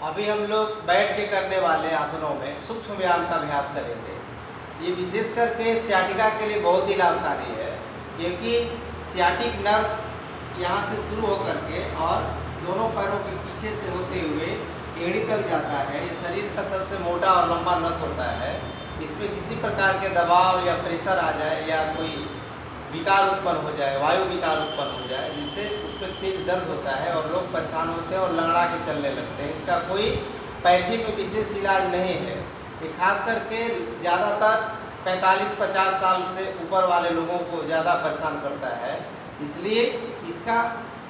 अभी हम लोग बैठ के करने वाले आसनों में सूक्ष्म व्यायाम का अभ्यास करेंगे। ये विशेष करके सियाटिका के लिए बहुत ही लाभकारी है, क्योंकि सियाटिक नर्व यहाँ से शुरू होकर के और दोनों पैरों के पीछे से होते हुए एड़ी तक जाता है। ये शरीर का सबसे मोटा और लंबा नस होता है। इसमें किसी प्रकार के दबाव या प्रेशर आ जाए या कोई विकार उत्पन्न हो जाए, वायु विकार उत्पन्न हो जाए, जिससे उसमें तेज दर्द होता है और लोग परेशान होते हैं और लंगड़ा के चलने लगते हैं। इसका कोई पैथी में विशेष इलाज नहीं है। ये खास करके ज़्यादातर 45-50 साल से ऊपर वाले लोगों को ज़्यादा परेशान करता है। इसलिए इसका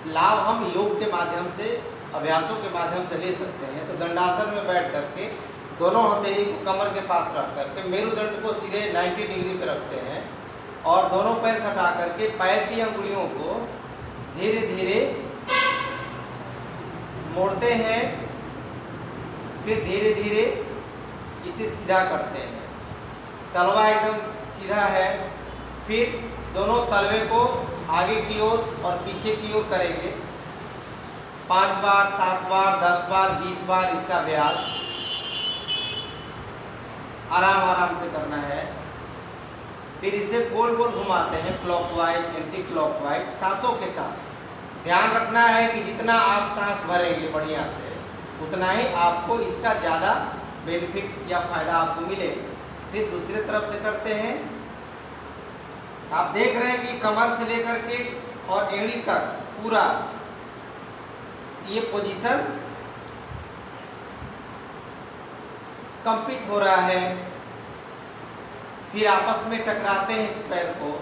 लाभ हम योग के माध्यम से, अभ्यासों के माध्यम से ले सकते हैं। तो दंडासन में बैठ करके दोनों हथेली को कमर के पास रख करके मेरुदंड को सीधे 90 डिग्री पर रखते हैं और दोनों पैर सटा करके पैर की अंगुलियों को धीरे धीरे मोड़ते हैं, फिर धीरे धीरे इसे सीधा करते हैं। तलवा एकदम सीधा है। फिर दोनों तलवे को आगे की ओर और पीछे की ओर करेंगे। 5 बार, 7 बार, 10 बार, 20 बार इसका अभ्यास आराम आराम से करना है। फिर इसे गोल गोल घुमाते हैं, क्लॉकवाइज, एंटी क्लॉकवाइज, सांसों के साथ। ध्यान रखना है कि जितना आप सांस भरेंगे बढ़िया से, उतना ही आपको इसका ज़्यादा बेनिफिट या फायदा आपको मिलेगा। फिर दूसरे तरफ से करते हैं। आप देख रहे हैं कि कमर से लेकर के और एड़ी तक पूरा ये पोजीशन कंपित हो रहा है। फिर आपस में टकराते हैं इस पैर को।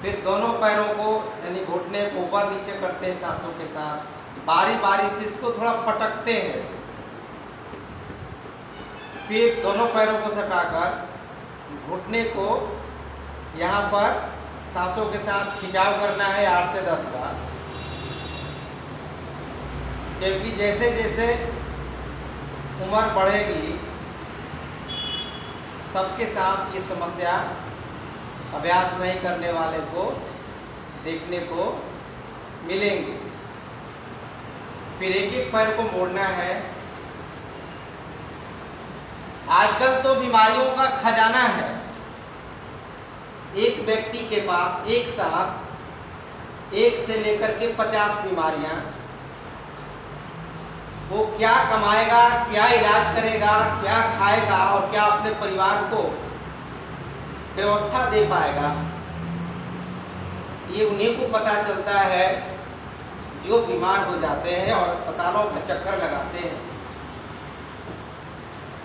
फिर दोनों पैरों को यानी घुटने को ऊपर नीचे करते हैं सांसों के साथ। बारी बारी से इसको थोड़ा पटकते हैं ऐसे। फिर दोनों पैरों को सटाकर घुटने को यहाँ पर सांसों के साथ खिंचाव करना है 8 से 10 बार। क्योंकि जैसे जैसे उम्र बढ़ेगी, सबके साथ ये समस्या अभ्यास नहीं करने वाले को देखने को मिलेंगे। फिर एक एक पैर को मोड़ना है। आजकल तो बीमारियों का खजाना है। एक व्यक्ति के पास एक साथ 1 से लेकर के 50 बीमारियां। वो क्या कमाएगा, क्या इलाज करेगा, क्या खाएगा और क्या अपने परिवार को व्यवस्था दे पाएगा, ये उन्हीं को पता चलता है जो बीमार हो जाते हैं और अस्पतालों में चक्कर लगाते हैं।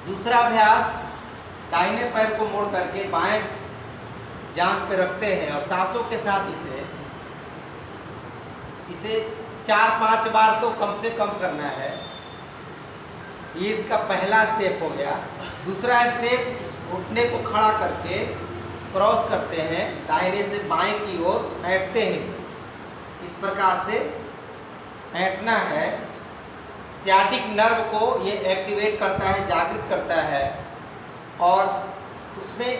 दूसरा अभ्यास, दाहिने पैर को मोड़ करके बाएं जांघ पे रखते हैं और सांसों के साथ इसे 4-5 बार तो कम से कम करना है। ये इसका पहला स्टेप हो गया। दूसरा स्टेप, इस घुटने को खड़ा करके क्रॉस करते हैं, दाहिने से बाएं की ओर ऐंठते हैं। इस प्रकार से ऐंठना है। सियाटिक नर्व को ये एक्टिवेट करता है, जागृत करता है और उसमें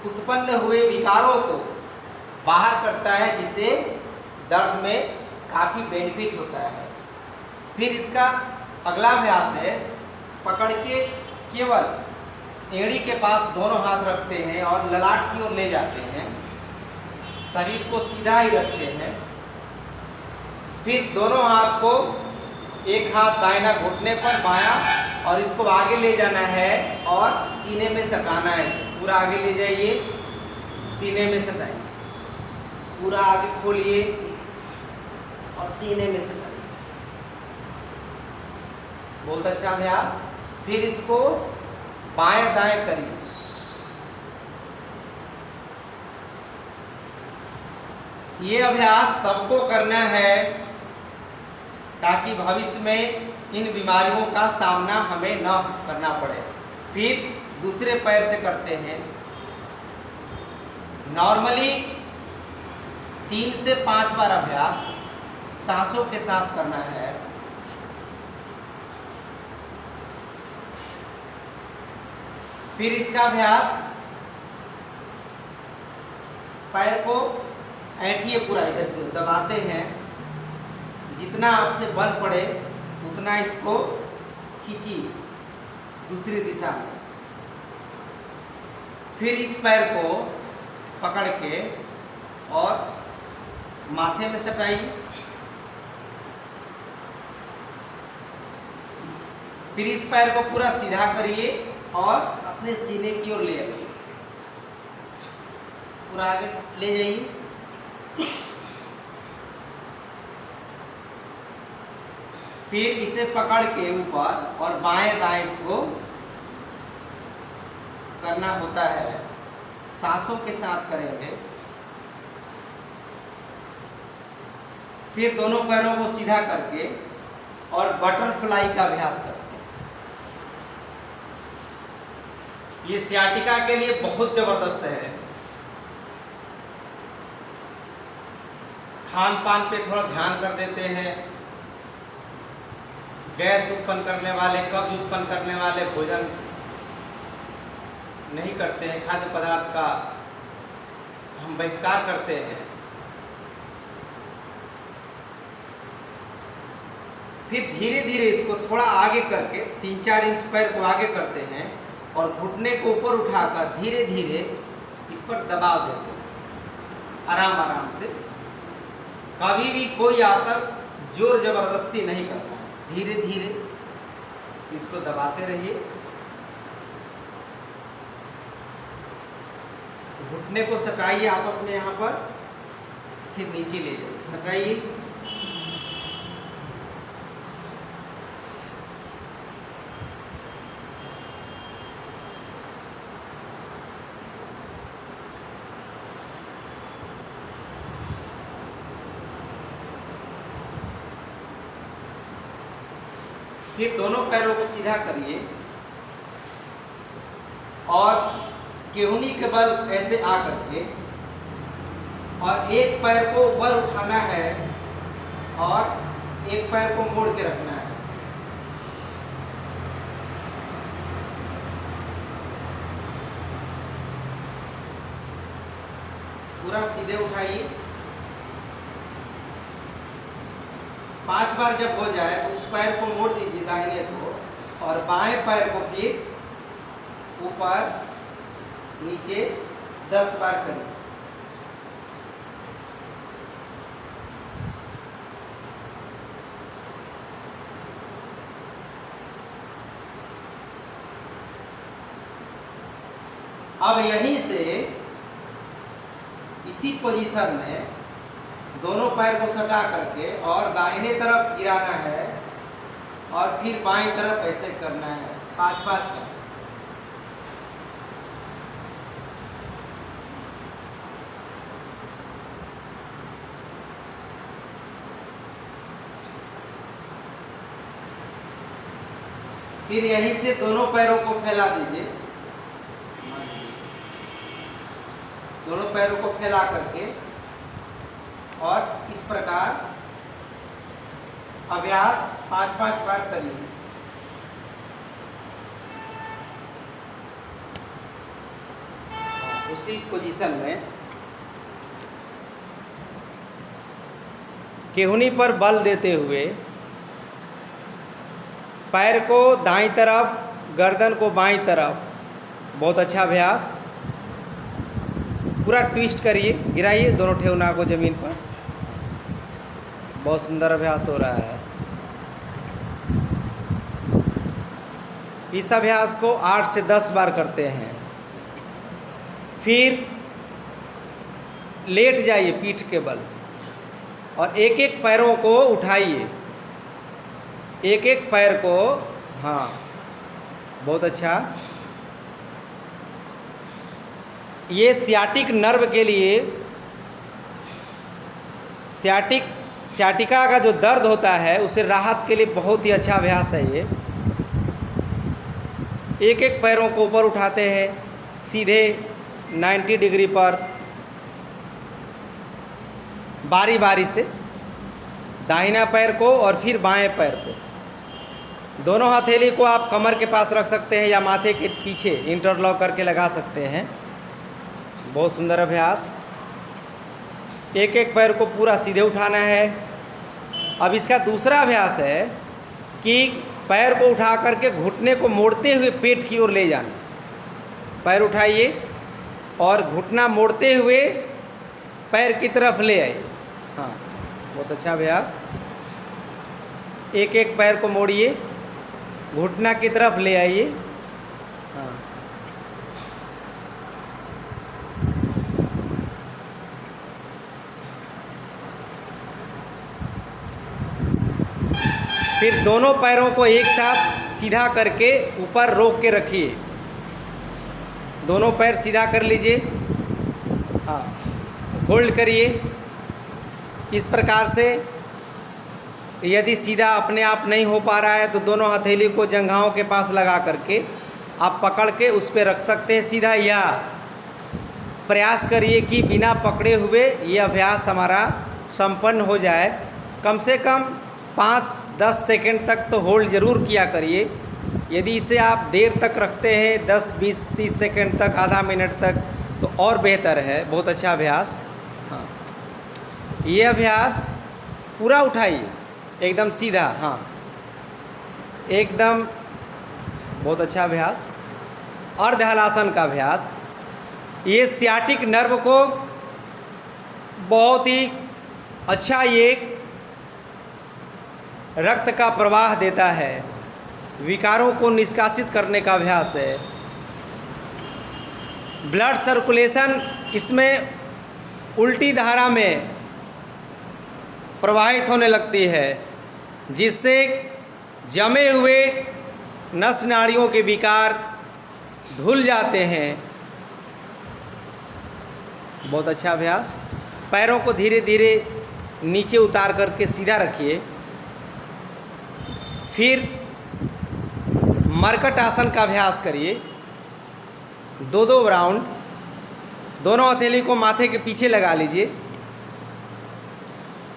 उत्पन्न हुए विकारों को बाहर करता है, जिससे दर्द में काफ़ी बेनिफिट होता है। फिर इसका अगला अभ्यास है, पकड़ के केवल एड़ी के पास दोनों हाथ रखते हैं और ललाट की ओर ले जाते हैं। शरीर को सीधा ही रखते हैं। फिर दोनों हाथ को, एक हाथ दाहिना घुटने पर बायां, और इसको आगे ले जाना है और सीने में सटाना है। इसे पूरा आगे ले जाइए, सीने में सटाइए, पूरा आगे खोलिए और सीने में सटाइए। बहुत अच्छा अभ्यास। फिर इसको बाएं दाएं करिए। ये अभ्यास सबको करना है ताकि भविष्य में इन बीमारियों का सामना हमें न करना पड़े। फिर दूसरे पैर से करते हैं। नॉर्मली 3 से 5 बार अभ्यास सांसों के साथ करना है। फिर इसका अभ्यास, पैर को ऐंठिए पूरा, इधर दबाते हैं। जितना आपसे बल पड़े उतना इसको खींचिए दूसरी दिशा में। फिर इस पैर को पकड़ के और माथे में सटाइए। फिर इस पैर को पूरा सीधा करिए और अपने सीने की ओर ले आइए, पूरा आगे ले जाइए। फिर इसे पकड़ के ऊपर और बाएं दाएं इसको करना होता है, सांसों के साथ करेंगे। फिर दोनों पैरों को सीधा करके और बटरफ्लाई का अभ्यास करते हैं। ये सियाटिका के लिए बहुत जबरदस्त है। खान पान पे थोड़ा ध्यान कर देते हैं। गैस उत्पन्न करने वाले, कब्ज उत्पन्न करने वाले भोजन नहीं करते हैं, खाद्य पदार्थ का हम बहिष्कार करते हैं। फिर धीरे धीरे इसको थोड़ा आगे करके 3-4 इंच पैर को आगे करते हैं और घुटने को ऊपर उठाकर धीरे धीरे इस पर दबाव देते हैं, आराम आराम से। कभी भी कोई आसन जोर जबरदस्ती नहीं करना है, धीरे धीरे इसको दबाते रहिए। घुटने को सटाइए आपस में यहाँ पर, फिर नीचे ले जाइए, सटाइए। फिर दोनों पैरों को सीधा करिए और केहूनी के बल ऐसे आ करके और एक पैर को ऊपर उठाना है और एक पैर को मोड़ के रखना है। पूरा सीधे उठाइए। 5 बार जब हो जाए तो उस पैर को मोड़ दीजिए दाहिने को और बाएं पैर को फिर ऊपर नीचे 10 बार करिए। अब यहीं से इसी पोजीशन में दोनों पैर को सटा करके और दाहिने तरफ गिराना है और फिर बाईं तरफ ऐसे करना है, 5-5 का। फिर यहीं से दोनों पैरों को फैला दीजिए, दोनों पैरों को फैला करके और इस प्रकार अभ्यास 5-5 बार करिए। उसी पोजीशन में केहूनी पर बल देते हुए पैर को दाईं तरफ, गर्दन को बाईं तरफ। बहुत अच्छा अभ्यास। पूरा ट्विस्ट करिए, गिराइए दोनों ठेहुना को ज़मीन पर। बहुत सुंदर अभ्यास हो रहा है। इस अभ्यास को 8 से 10 बार करते हैं। फिर लेट जाइए पीठ के बल और एक एक पैरों को उठाइए, एक एक पैर को। हाँ, बहुत अच्छा। ये सियाटिक नर्व के लिए, सियाटिका का जो दर्द होता है उसे राहत के लिए बहुत ही अच्छा अभ्यास है ये। एक एक पैरों को ऊपर उठाते हैं सीधे 90 डिग्री पर, बारी बारी से दाहिना पैर को और फिर बाएं पैर को। दोनों हथेली को आप कमर के पास रख सकते हैं या माथे के पीछे इंटरलॉक करके लगा सकते हैं। बहुत सुंदर अभ्यास। एक एक पैर को पूरा सीधे उठाना है। अब इसका दूसरा अभ्यास है कि पैर को उठा करके घुटने को मोड़ते हुए पेट की ओर ले जाना। पैर उठाइए और घुटना मोड़ते हुए पैर की तरफ ले आइए। हाँ, बहुत अच्छा अभ्यास। एक एक पैर को मोड़िए, घुटना की तरफ ले आइए। हाँ, फिर दोनों पैरों को एक साथ सीधा करके ऊपर रोक के रखिए। दोनों पैर सीधा कर लीजिए। हाँ, होल्ड करिए। इस प्रकार से यदि सीधा अपने आप नहीं हो पा रहा है तो दोनों हथेली को जंघाओं के पास लगा करके आप पकड़ के उस पर रख सकते हैं सीधा, या प्रयास करिए कि बिना पकड़े हुए ये अभ्यास हमारा संपन्न हो जाए। कम से कम 5-10 सेकंड तक तो होल्ड ज़रूर किया करिए। यदि इसे आप देर तक रखते हैं, 10, 20, 30 सेकंड तक, आधा मिनट तक, तो और बेहतर है। बहुत अच्छा अभ्यास। हाँ, ये अभ्यास पूरा उठाइए, एकदम सीधा। हाँ, एकदम बहुत अच्छा अभ्यास। अर्ध हलासन का अभ्यास, ये सियाटिक नर्व को बहुत ही अच्छा ये रक्त का प्रवाह देता है, विकारों को निष्कासित करने का अभ्यास है। ब्लड सर्कुलेशन इसमें उल्टी धारा में प्रवाहित होने लगती है, जिससे जमे हुए नस नाड़ियों के विकार धुल जाते हैं। बहुत अच्छा अभ्यास। पैरों को धीरे धीरे नीचे उतार करके सीधा रखिए। फिर मरकट आसन का अभ्यास करिए। 2-2 राउंड, दोनों हथेली को माथे के पीछे लगा लीजिए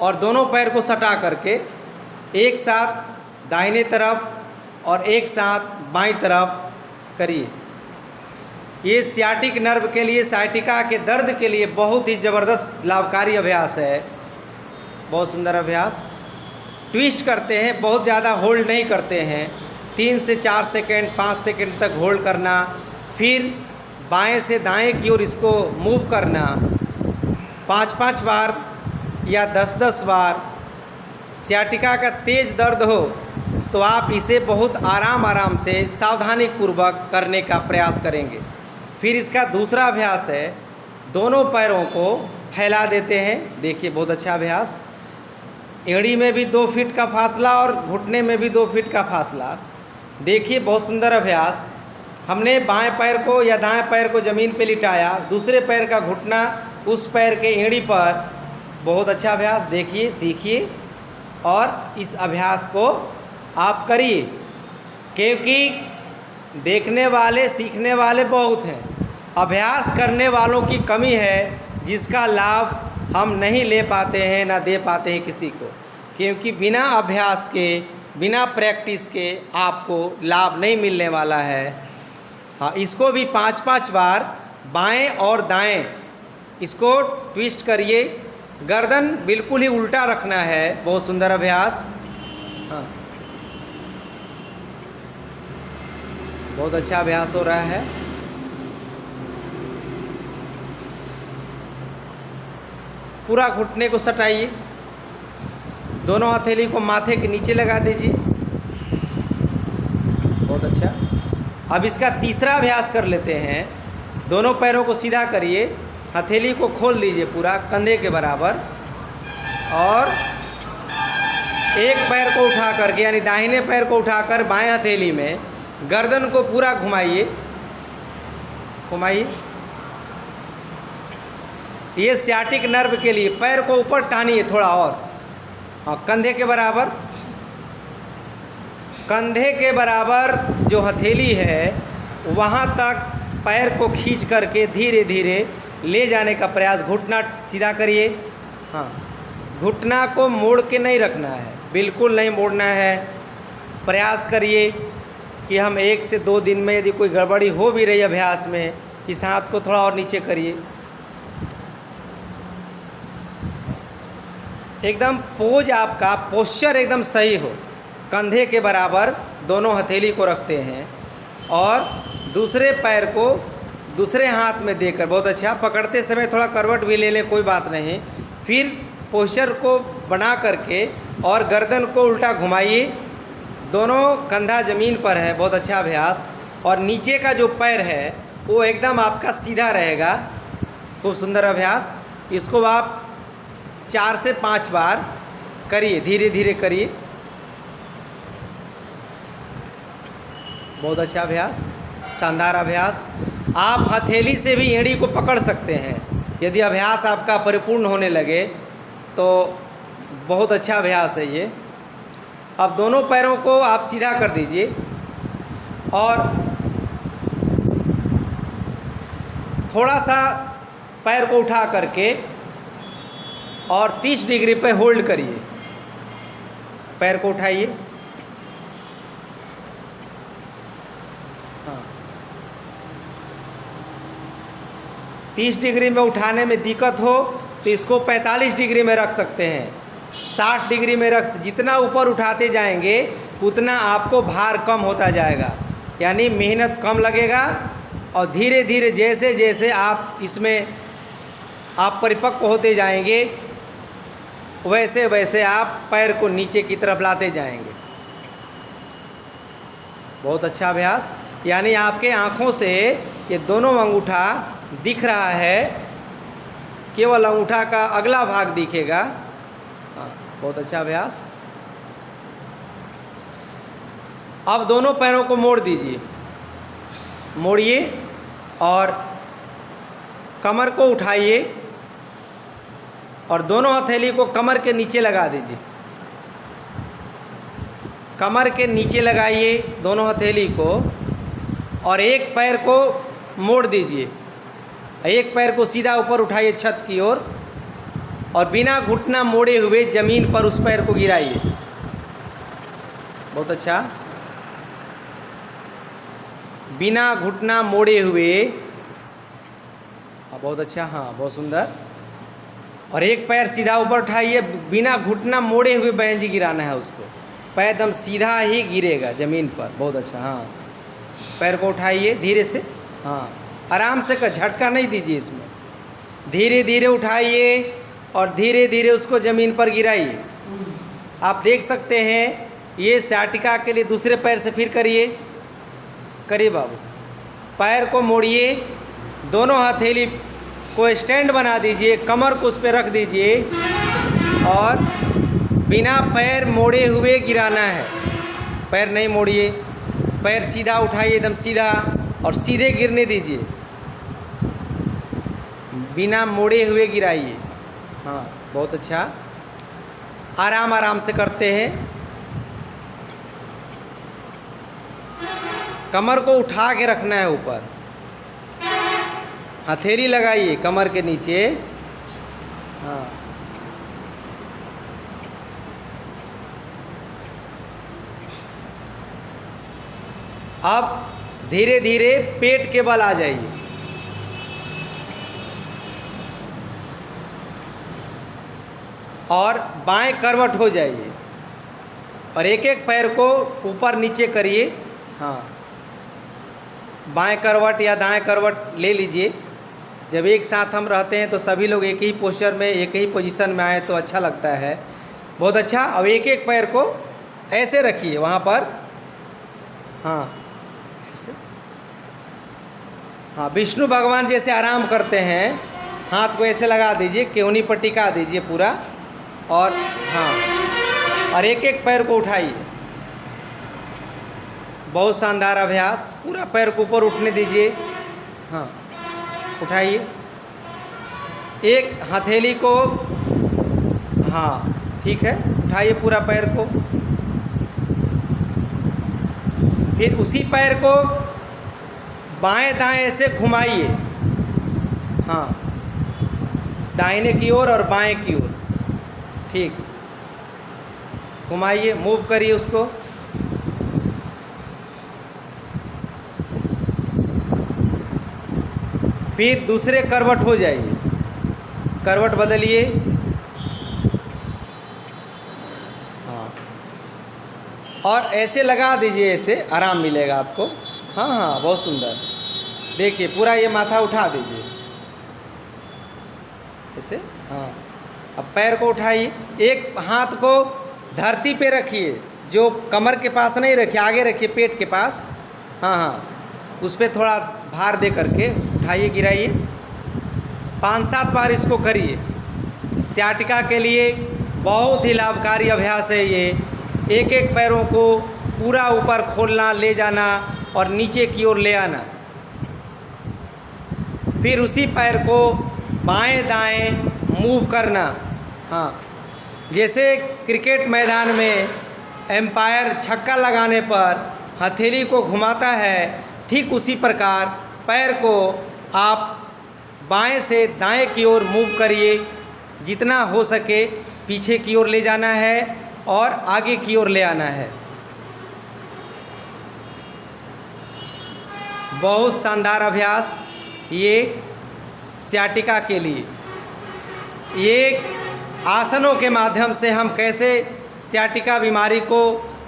और दोनों पैर को सटा करके एक साथ दाहिने तरफ और एक साथ बाईं तरफ करिए। ये सियाटिक नर्व के लिए, साइटिका के दर्द के लिए बहुत ही ज़बरदस्त लाभकारी अभ्यास है। बहुत सुंदर अभ्यास। ट्विस्ट करते हैं, बहुत ज़्यादा होल्ड नहीं करते हैं। 3 से 4 सेकंड, 5 सेकंड तक होल्ड करना, फिर बाएं से दाएं की ओर इसको मूव करना 5-5 बार या 10-10 बार। सियाटिका का तेज़ दर्द हो तो आप इसे बहुत आराम से सावधानी पूर्वक करने का प्रयास करेंगे। फिर इसका दूसरा अभ्यास है, दोनों पैरों को फैला देते हैं। देखिए, बहुत अच्छा अभ्यास। एड़ी में भी 2 फीट का फासला और घुटने में भी 2 फीट का फासला। देखिए, बहुत सुंदर अभ्यास। हमने बाएं पैर को या दाएं पैर को ज़मीन पे लिटाया, दूसरे पैर का घुटना उस पैर के एड़ी पर। बहुत अच्छा अभ्यास। देखिए, सीखिए और इस अभ्यास को आप करिए, क्योंकि देखने वाले सीखने वाले बहुत हैं, अभ्यास करने वालों की कमी है, जिसका लाभ हम नहीं ले पाते हैं, ना दे पाते हैं किसी को। क्योंकि बिना अभ्यास के, बिना प्रैक्टिस के आपको लाभ नहीं मिलने वाला है। हाँ, इसको भी 5-5 बार बाएं और दाएं इसको ट्विस्ट करिए। गर्दन बिल्कुल ही उल्टा रखना है। बहुत सुंदर अभ्यास। हाँ, बहुत अच्छा अभ्यास हो रहा है। पूरा घुटने को सटाइए, दोनों हथेली को माथे के नीचे लगा दीजिए। बहुत अच्छा। अब इसका तीसरा अभ्यास कर लेते हैं। दोनों पैरों को सीधा करिए, हथेली को खोल दीजिए पूरा कंधे के बराबर, और एक पैर को उठा करके, यानी दाहिने पैर को उठाकर बाएं हथेली में गर्दन को पूरा घुमाइए। ये सियाटिक नर्व के लिए पैर को ऊपर टानिए थोड़ा और। हाँ, कंधे के बराबर, कंधे के बराबर जो हथेली है वहाँ तक पैर को खींच करके धीरे धीरे ले जाने का प्रयास। घुटना सीधा करिए। हाँ, घुटना को मोड़ के नहीं रखना है, बिल्कुल नहीं मोड़ना है। प्रयास करिए कि हम 1 से 2 दिन में, यदि कोई गड़बड़ी हो भी रही अभ्यास में, इस हाथ को थोड़ा और नीचे करिए। एकदम पोज, आपका पोस्चर एकदम सही हो, कंधे के बराबर दोनों हथेली को रखते हैं और दूसरे पैर को दूसरे हाथ में देकर, बहुत अच्छा, पकड़ते समय थोड़ा करवट भी ले लें, कोई बात नहीं। फिर पोस्चर को बना करके और गर्दन को उल्टा घुमाइए, दोनों कंधा ज़मीन पर है, बहुत अच्छा अभ्यास। और नीचे का जो पैर है वो एकदम आपका सीधा रहेगा, खूब सुंदर अभ्यास। इसको आप 4 से 5 बार करिए, धीरे धीरे करिए, बहुत अच्छा अभ्यास, शानदार अभ्यास। आप हथेली से भी एड़ी को पकड़ सकते हैं यदि अभ्यास आपका परिपूर्ण होने लगे तो, बहुत अच्छा अभ्यास है ये। अब दोनों पैरों को आप सीधा कर दीजिए और थोड़ा सा पैर को उठा करके और 30 डिग्री पे होल्ड करिए। पैर को उठाइए, हाँ, 30 डिग्री में उठाने में दिक्कत हो तो इसको 45 डिग्री में रख सकते हैं, 60 डिग्री में रख, जितना ऊपर उठाते जाएंगे उतना आपको भार कम होता जाएगा, यानी मेहनत कम लगेगा। और धीरे धीरे जैसे जैसे आप इसमें आप परिपक्व होते जाएंगे वैसे वैसे आप पैर को नीचे की तरफ लाते जाएंगे। बहुत अच्छा अभ्यास, यानी आपके आँखों से ये दोनों अंगूठा दिख रहा है, केवल अंगूठा का अगला भाग दिखेगा। हाँ, बहुत अच्छा अभ्यास। अब दोनों पैरों को मोड़ दीजिए, मोड़िए और कमर को उठाइए और दोनों हथेली को कमर के नीचे लगा दीजिए। कमर के नीचे लगाइए दोनों हथेली को और एक पैर को मोड़ दीजिए, एक पैर को सीधा ऊपर उठाइए छत की ओर और बिना घुटना मोड़े हुए ज़मीन पर उस पैर को गिराइए। बहुत अच्छा, बिना घुटना मोड़े हुए, बहुत अच्छा, हाँ, बहुत सुंदर। और एक पैर सीधा ऊपर उठाइए, बिना घुटना मोड़े हुए बहन जी गिराना है उसको, पैर एकदम सीधा ही गिरेगा ज़मीन पर। बहुत अच्छा, हाँ, पैर को उठाइए धीरे से, हाँ, आराम से, का झटका नहीं दीजिए इसमें, धीरे धीरे उठाइए और धीरे धीरे उसको ज़मीन पर गिराइए। आप देख सकते हैं ये साटिका के लिए दूसरे पैर से फिर करिए, करिए बाबू। पैर को मोड़िए, दोनों हथेली को स्टैंड बना दीजिए, कमर को उस पर रख दीजिए और बिना पैर मोड़े हुए गिराना है। पैर नहीं मोड़िए, पैर सीधा उठाइए, एकदम सीधा, और सीधे गिरने दीजिए, बिना मोड़े हुए गिराइए। हाँ, बहुत अच्छा, आराम आराम से करते हैं। कमर को उठा के रखना है ऊपर, हथेली लगाइए कमर के नीचे, हाँ, अब धीरे धीरे पेट के बल आ जाइए, और बाएं करवट हो जाइए और एक एक पैर को ऊपर नीचे करिए। हाँ, बाएं करवट या दाएं करवट ले लीजिए। जब एक साथ हम रहते हैं तो सभी लोग एक ही पोस्चर में, एक ही पोजीशन में आए तो अच्छा लगता है। बहुत अच्छा। अब एक एक पैर को ऐसे रखिए वहाँ पर, हाँ, ऐसे, हाँ, विष्णु भगवान जैसे आराम करते हैं, हाथ को ऐसे लगा दीजिए, केवनी पर टिका दीजिए पूरा, और हाँ, और एक एक पैर को उठाइए। बहुत शानदार अभ्यास, पूरा पैर को ऊपर उठने दीजिए। हाँ, उठाइए, एक हथेली को, हाँ, ठीक है, उठाइए पूरा पैर को। फिर उसी पैर को बाएं दाएं ऐसे घुमाइए, हाँ, दाहिने की ओर और बाएं की ओर, ठीक, घुमाइए, मूव करिए उसको। फिर दूसरे करवट हो जाइए, करवट बदलिए, हाँ, और ऐसे लगा दीजिए, ऐसे आराम मिलेगा आपको। हाँ हाँ, बहुत सुंदर। देखिए पूरा ये माथा उठा दीजिए ऐसे। हाँ, अब पैर को उठाइए, एक हाथ को धरती पे रखिए, जो कमर के पास नहीं रखिए, आगे रखिए पेट के पास। हाँ हाँ, उस पर थोड़ा भार दे करके उठाइए, गिराइए। 5-7 बार इसको करिए। सियाटिका के लिए बहुत ही लाभकारी अभ्यास है ये। एक एक पैरों को पूरा ऊपर खोलना, ले जाना और नीचे की ओर ले आना। फिर उसी पैर को बाएं दाएं मूव करना। हाँ, जैसे क्रिकेट मैदान में एम्पायर छक्का लगाने पर हथेली को घुमाता है, ठीक उसी प्रकार पैर को आप बाएं से दाएं की ओर मूव करिए। जितना हो सके पीछे की ओर ले जाना है और आगे की ओर ले आना है। बहुत शानदार अभ्यास ये सियाटिका के लिए। ये आसनों के माध्यम से हम कैसे सियाटिका बीमारी को,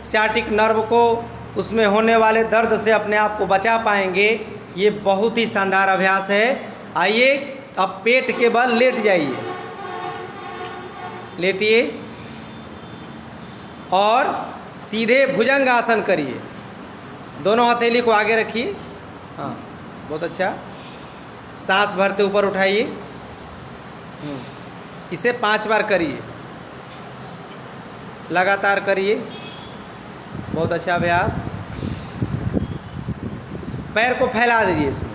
सियाटिक नर्व को, उसमें होने वाले दर्द से अपने आप को बचा पाएंगे, ये बहुत ही शानदार अभ्यास है। आइए अब पेट के बल लेट जाइए, लेटिए और सीधे भुजंग आसन करिए। दोनों हथेली को आगे रखिए। हाँ, बहुत अच्छा। सांस भरते ऊपर उठाइए। इसे 5 बार करिए, लगातार करिए। बहुत अच्छा अभ्यास। पैर को फैला दीजिए इसमें,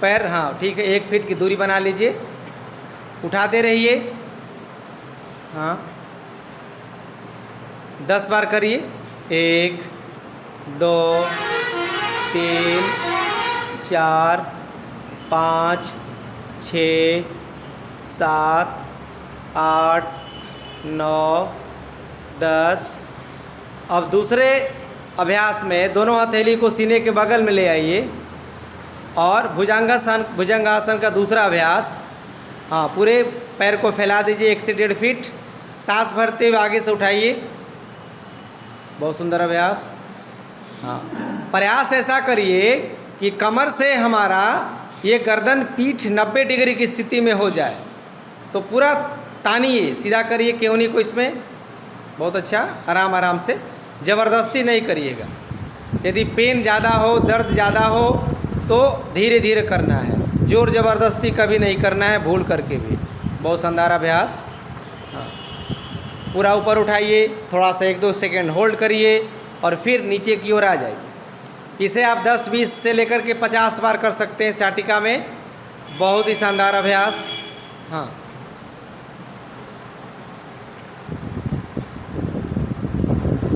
पैर, हाँ ठीक है, 1 फीट की दूरी बना लीजिए। उठाते रहिए। हाँ, 10 बार करिए। 1 2 3 4 5 6 7 8 9 10। अब दूसरे अभ्यास में दोनों हथेली को सीने के बगल में ले आइए और भुजंगासन का दूसरा अभ्यास। हाँ, पूरे पैर को फैला दीजिए 1 से 1.5 फीट। सांस भरते हुए आगे से उठाइए। बहुत सुंदर अभ्यास। हाँ, प्रयास ऐसा करिए कि कमर से हमारा ये गर्दन पीठ 90 डिग्री की स्थिति में हो जाए। तो पूरा तानिए, सीधा करिए केवनी को इसमें। बहुत अच्छा, आराम आराम से, ज़बरदस्ती नहीं करिएगा। यदि पेन ज़्यादा हो, दर्द ज़्यादा हो तो धीरे धीरे करना है, ज़ोर ज़बरदस्ती कभी नहीं करना है, भूल करके भी। बहुत शानदार अभ्यास। हाँ, पूरा ऊपर उठाइए, थोड़ा सा 1-2 सेकेंड होल्ड करिए और फिर नीचे की ओर आ जाइए। इसे आप 10-20 से लेकर के 50 बार कर सकते हैं सियाटिका में। बहुत ही शानदार अभ्यास। हाँ,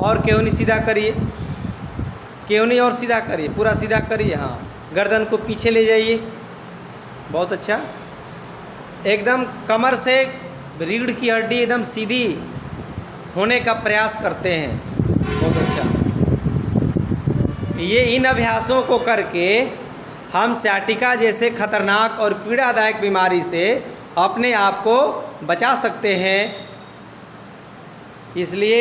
और केवनी सीधा करिए, केवनी और सीधा करिए, पूरा सीधा करिए। हाँ, गर्दन को पीछे ले जाइए। बहुत अच्छा। एकदम कमर से रीढ़ की हड्डी एकदम सीधी होने का प्रयास करते हैं। बहुत अच्छा। ये इन अभ्यासों को करके हम सियाटिका जैसे खतरनाक और पीड़ादायक बीमारी से अपने आप को बचा सकते हैं। इसलिए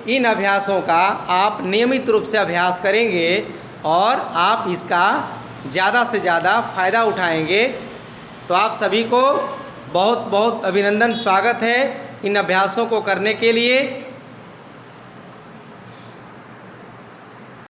इन अभ्यासों का आप नियमित रूप से अभ्यास करेंगे और आप इसका ज़्यादा से ज़्यादा फ़ायदा उठाएंगे। तो आप सभी को बहुत बहुत अभिनंदन, स्वागत है इन अभ्यासों को करने के लिए।